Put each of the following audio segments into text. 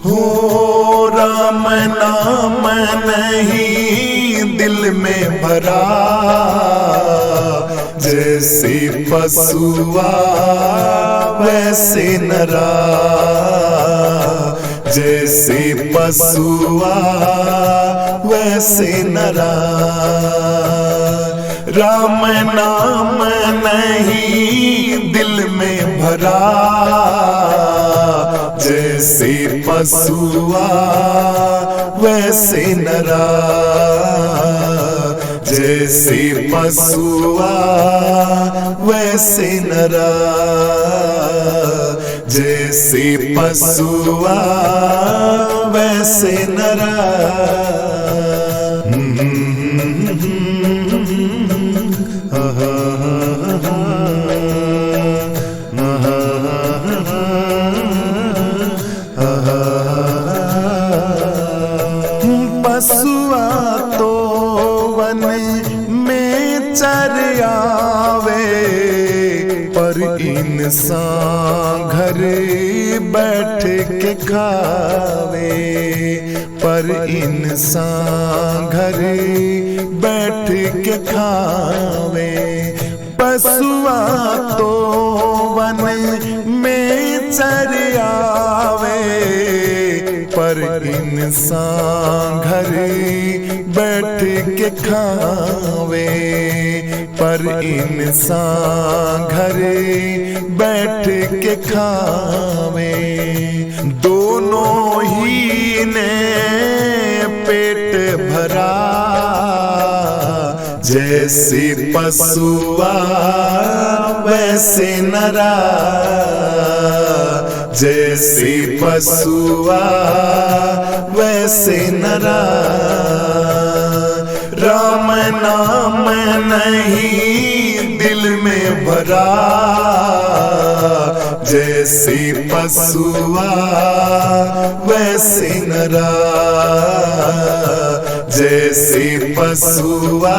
हो राम नाम नहीं दिल में भरा, जैसे पशुआ वैसे नरा, जैसे पशुआ वैसे नरा। राम नाम नहीं दिल में भरा, जैसे पशुआ वैसे नरा, जैसे पशुआ वैसे नरा, जैसे पशुआ वैसे नरा। पशुआ तो वन में चर आवे, पर इंसान घर बैठ के खावे, पर इंसान घर बैठ के खावे। पशुआ तो वन में चर आवे, पर इंसान घर बैठ के खावे, पर इंसान घर बैठ के खावे। दोनों ही ने पेट भरा, जैसे पशुआ वैसे नरा, जैसे पशुआ वैसे नरा। राम नाम नहीं दिल में भरा, जैसे पशुआ वैसे नरा, जैसे पशुआ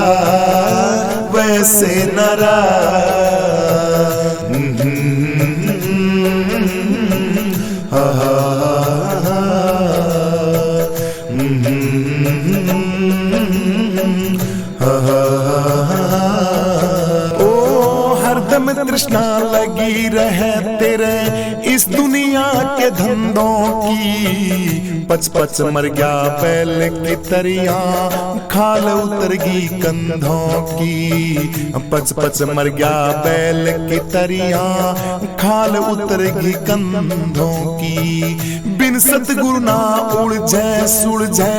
वैसे नरा। हरदम तृष्णा लगी रहे तेरे इस दुनिया के धंधों की, पच पच मर गया बैल की तरिया, खाल उतर गई कंधों की। पच पच मर गया बैल की तरिया, खाल उतर गई कंधों की। बिन सतगुरु ना उलझे सुलझे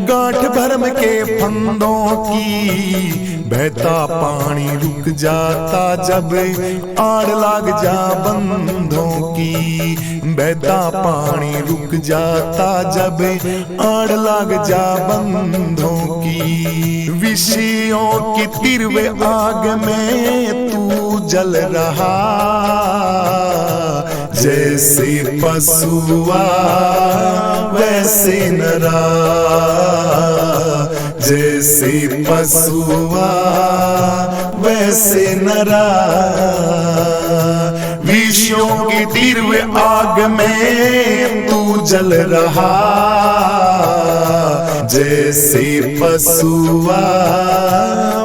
गांठ भरम के फंदों की। बहता पानी रुक जाता जब आड़ लाग जा बंधों की, बहता पानी रुक जाता जब आड़ लाग जा बंधों की। विषयों की तिरवे आग में तू जल रहा, जैसे पशुआ वैसे नरा, जैसे पशुआ वैसे नरा। विषयों की तीव्र आग में तू जल रहा, जैसे पशुआ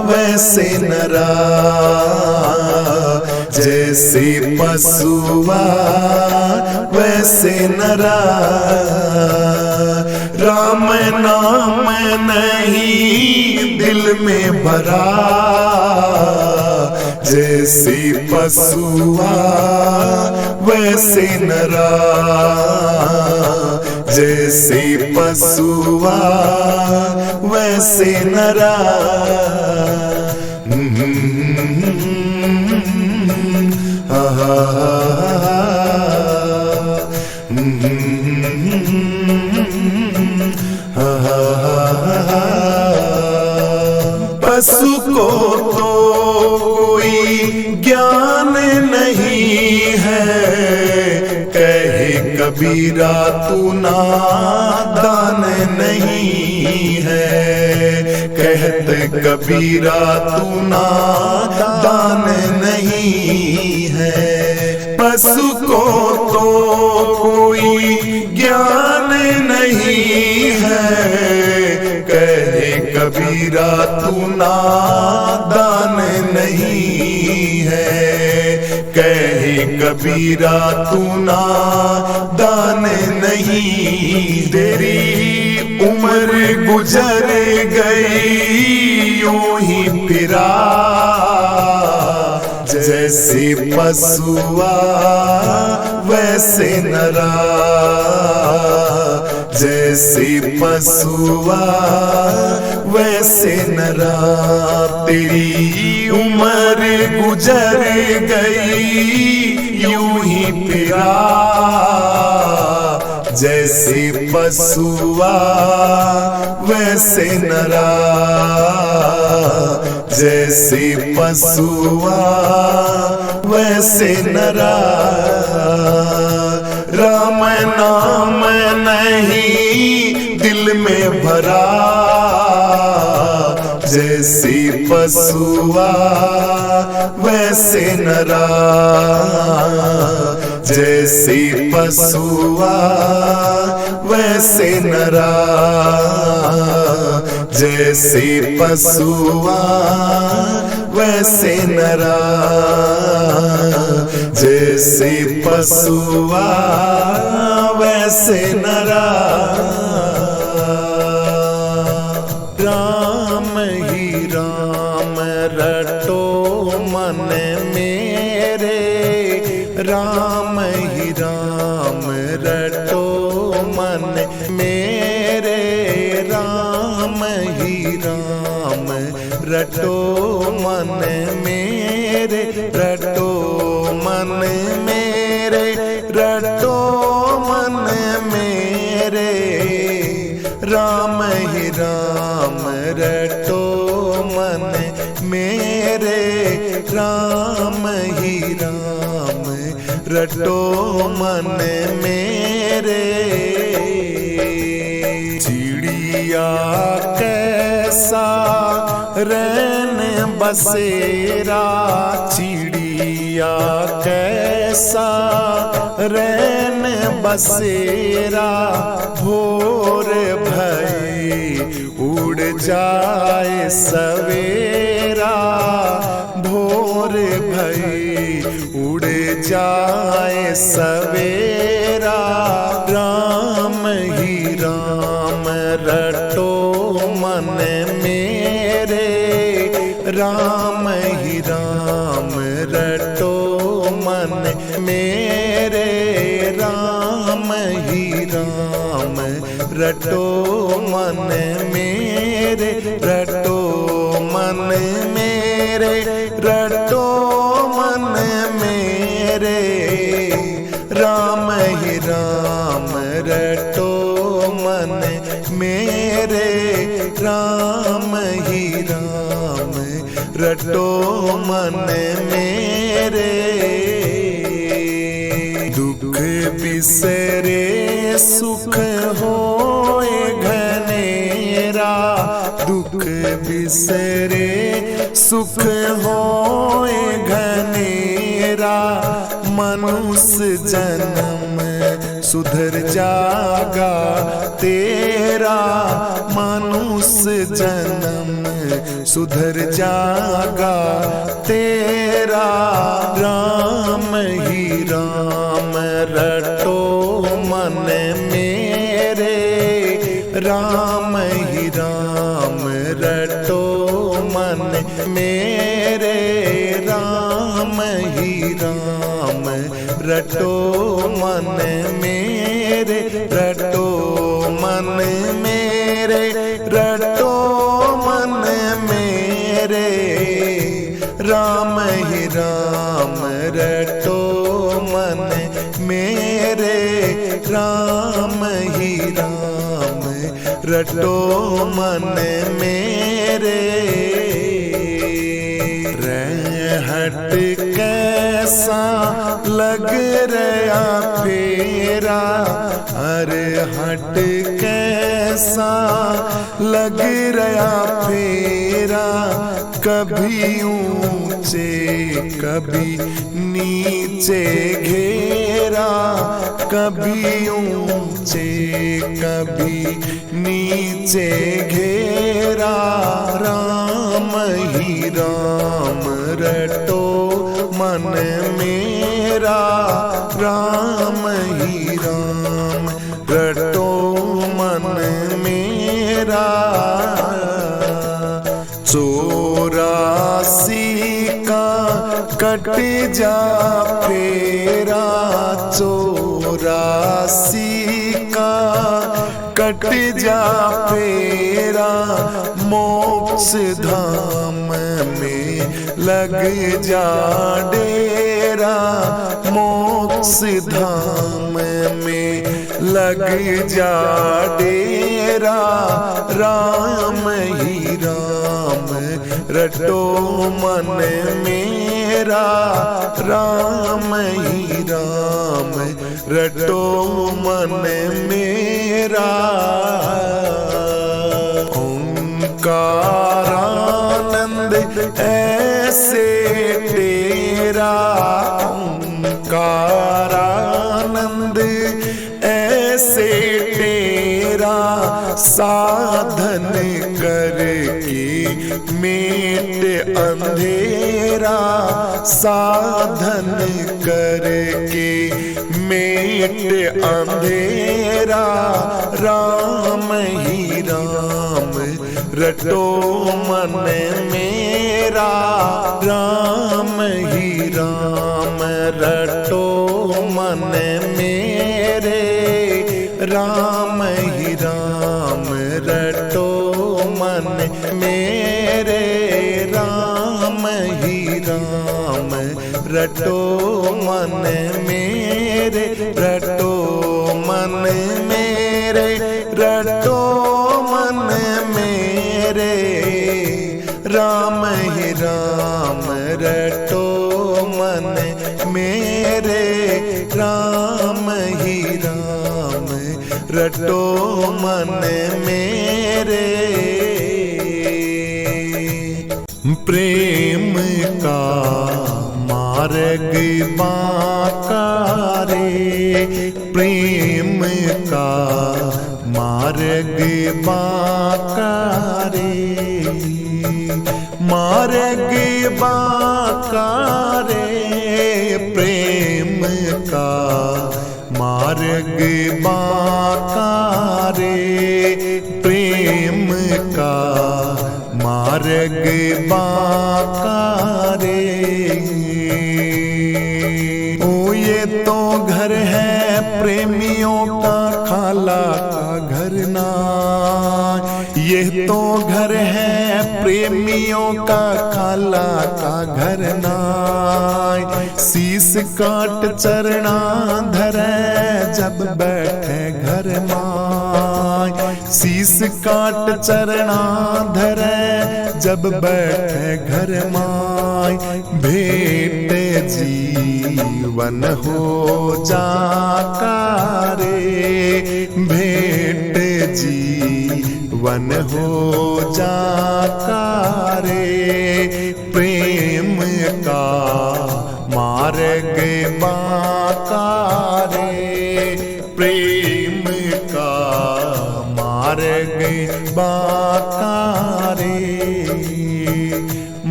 वैसे नरा, जैसे पशुआ वैसे नरा। राम नाम नहीं दिल में भरा, जैसे पशुआ वैसे नरा, जैसे पशुआ वैसे नरा। पशु को तो कोई ज्ञान नहीं है, कहे कबीरा तू नादान नहीं है, कहते कबीरा तू नादान नहीं है। पशु को तो कोई ज्ञान नहीं है, कहे कबीरा तू नादान नहीं है, कहे कबीरा तू नादान नहीं। तेरी उम्र गुजर गई यूं ही फिरा, जैसे पशुआ वैसे नरा, जैसे पशुआ वैसे नरा। तेरी उम्र गुजर गई यूं ही फिरा, जैसे पशुआ वैसे नरा, जैसे पशुआ वैसे नरा। राम नाम नहीं दिल में भरा, जैसे पशुआ वैसे नरा, जैसे पशुआ वैसे नरा, जैसे पशुआ वैसे नरा, जैसे पशुआ वैसे नरा। राम ही राम रटो मन मेरे, राम ही राम रटो मन मेरे, राम ही राम रटो मन मेरे, रटो मन मेरे, रटो मन मेरे, राम ही राम रटो मन मेरे, राम ही राम रटो मन मेरे। चिड़िया कैसा रैन बसेरा, चिड़िया कैसा रैन बसेरा, भोर भई उड़ जाए सवेरा, भोर भई उड़ जाए सवेरा। राम ही राम रटो मन मेरे, राम ही राम रटो मन मेरे, राम ही राम रटो मन मेरे, रटो मन मेरे, रटो मन मेरे, राम ही राम रटो मन मेरे, राम ही राम रटो मन मेरे। दुख बिसरे सुख होए घनेरा, दुख बिसरे सुख होए घनेरा, मनुष्य जन्म सुधर जागा तेरा, मनुष्य जन्म सुधर जागा तेरा। राम ही राम रटो मन मेरे, राम ही राम रटो मन मेरे, राम ही राम रटो मन मेरे, रटो मन मेरे, रटो मन मेरे, राम ही राम रटो मन मेरे, राम ही राम रटो मन मेरे। रहट कैसा कैसा लग रहा फेरा, अरे हट कैसा लग रहा फेरा, कभी ऊंचे कभी नीचे घेरा, कभी ऊंचे कभी नीचे घेरा। राम ही राम रटो मन मेरा, राम ही राम रटो मन मेरा। 84 का कट जा फेरा, 84 का कट जा फेरा, मोक्ष धाम में लग जा डेरा, मोक्ष धाम में लग जा डेरा। राम ही राम रटो मन मेरा, राम ही राम रटो मन मेरा। ओंकारानंद ऐसे तेरा, ओंकारानंद ऐसे तेरा, साधन करके मेट अंधेरा, साधन करके मेट अंधेरा। राम ही राम रटो मन मेरा, राम ही राम रटो मन मेरे, राम ही राम रटो मन मेरे, राम ही राम रटो मन मेरे, रटो मन मेरे, रटो मन मेरे। राम ही राम रटो मन मेरे, राम ही राम रटो मन मेरे। प्रेम का मार्ग बांका रे, प्रेम का मार्ग बांका रे, मार्ग बांका रे, प्रेम का मार्ग बांका रे, प्रेम का मार्ग बांका रे। ओ ये तो घर है प्रेमियों का, खाला का घर ना, ये तो घर है प्रेमियों का, खाला का घर ना। शीश काट चरना धरे जब बैठे घर माय, शीश काट चरना धरे जब बैठे घर माय। भेंट जीवन हो जाका रे, भेंट जीवन हो जाका रे। प्रेम का मार्ग बांका रे, प्रेम का मार्ग बांका रे,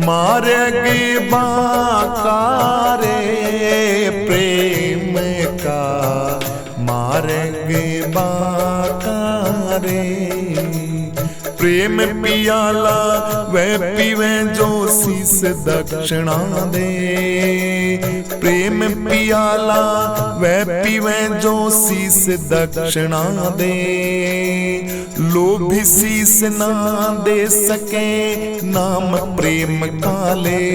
मार्ग बांका रे, प्रेम का मार्ग बांका रे। प्रेम पियाला वह पीवे जो शीस दक्षिणा दे, प्रेम पियाला वह पीवे जो शीस दक्षिणा दे। लोभी शीस ना दे सके नाम प्रेम काले,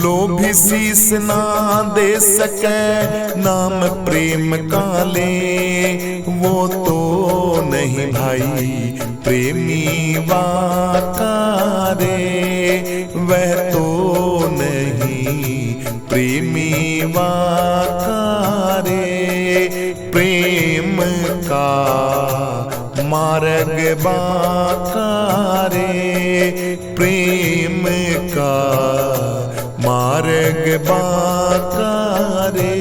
लोभी शीस ना दे सके नाम प्रेम काले। वो तो नहीं भाई प्रेमी वाका रे, वह तो नहीं प्रेमी वाकारे, प्रेम का मार्ग बाकारे, प्रेम का मार्ग बाकारे।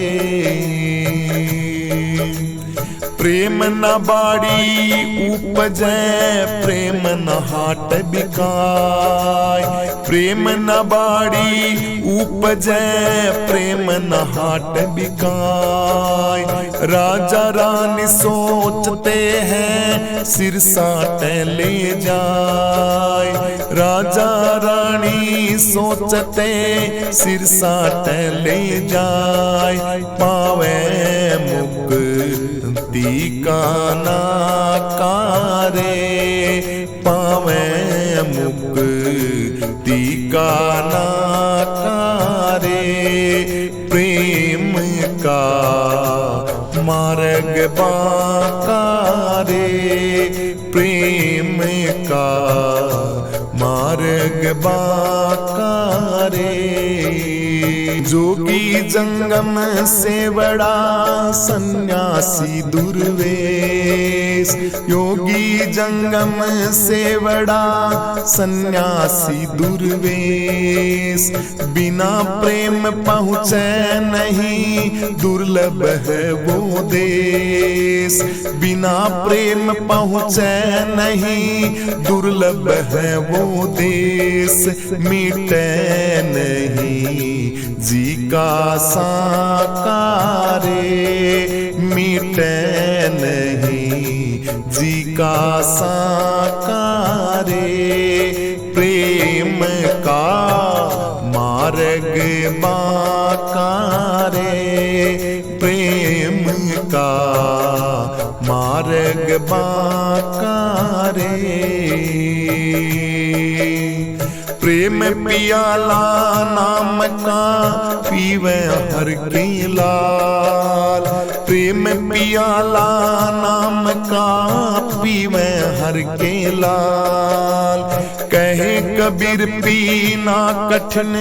प्रेम न बाड़ी उपजै, प्रेम न हाट बिकाय, प्रेम न बाड़ी उपजै, प्रेम न हाट बिकाय। राजा रानी सोचते हैं सिर साटे ले जाय, राजा रानी सोचते सिर साटे ले जाय। पावे मुक्ति का नाकारे, पावे मुक्ति का नाकारे, प्रेम का मार्ग बाकारे, प्रेम का मार्ग बाकारे। जोगी जंगम से बड़ा सन्यासी दुर्वेश, योगी जंगम से बड़ा सन्यासी दुर्वेश। बिना प्रेम पहुँचे नहीं, दुर्लभ है वो देश, बिना प्रेम पहुँचे नहीं, दुर्लभ है वो देश। मिटे नहीं जी का साकारे, मिटे नहीं जी का साकारे, प्रेम का मार्ग बाकारे, प्रेम का मार्ग बाकारे। प्रेम पियाला नाम का पीवे हर के लाल, प्रेम पियाला नाम का पीवे हर के लाल। कहे कबीर पीना कठिन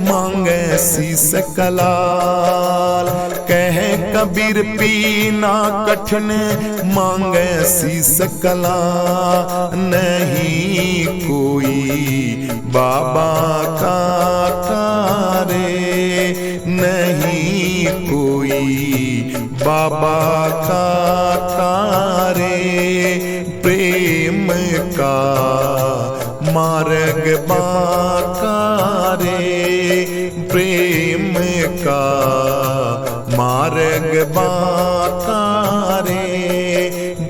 मांगे शीस कलाल, कहे कबीर पीना कठिन मांगे शीस कला। नहीं कोई बाबा का कारे, नहीं कोई बाबा का कारे, प्रेम का मार्ग बाकारे, प्रेम का मार्ग बाकारे,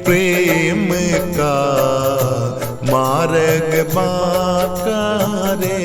प्रेम का मार्ग बाकारे।